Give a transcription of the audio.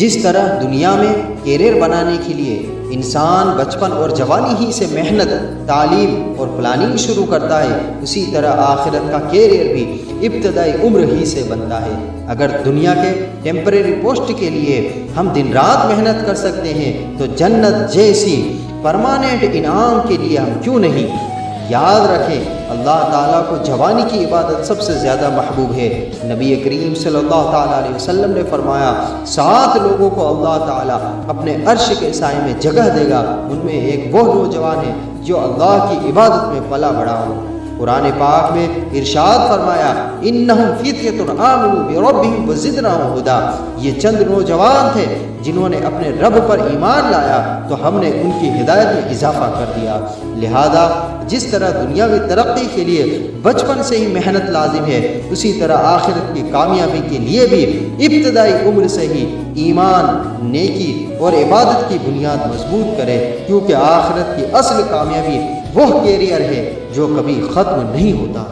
جس طرح دنیا میں کیریئر بنانے کے لیے انسان بچپن اور جوانی ہی سے محنت، تعلیم اور پلاننگ شروع کرتا ہے، اسی طرح آخرت کا کیریئر بھی ابتدائی عمر ہی سے بنتا ہے۔ اگر دنیا کے ٹیمپریری پوسٹ کے لیے ہم دن رات محنت کر سکتے ہیں تو جنت جیسی پرماننٹ انعام کے لیے ہم کیوں نہیں؟ یاد رکھیں، اللہ تعالیٰ کو جوانی کی عبادت سب سے زیادہ محبوب ہے۔ نبی کریم صلی اللہ تعالیٰ علیہ وسلم نے فرمایا، 7 لوگوں کو اللہ تعالیٰ اپنے عرش کے سائے میں جگہ دے گا، ان میں ایک وہ نوجوان ہے جو اللہ کی عبادت میں پلا بڑھا ہو۔ قرآن پاک میں ارشاد فرمایا، انہم فیتیۃ آمنوا بربہم وزدناہم ھدی، یہ چند نوجوان تھے جنہوں نے اپنے رب پر ایمان لایا تو ہم نے ان کی ہدایت میں اضافہ کر دیا۔ لہذا جس طرح دنیاوی ترقی کے لیے بچپن سے ہی محنت لازم ہے، اسی طرح آخرت کی کامیابی کے لیے بھی ابتدائی عمر سے ہی ایمان، نیکی اور عبادت کی بنیاد مضبوط کرے، کیونکہ آخرت کی اصل کامیابی وہ کیریئر ہے جو کبھی ختم نہیں ہوتا۔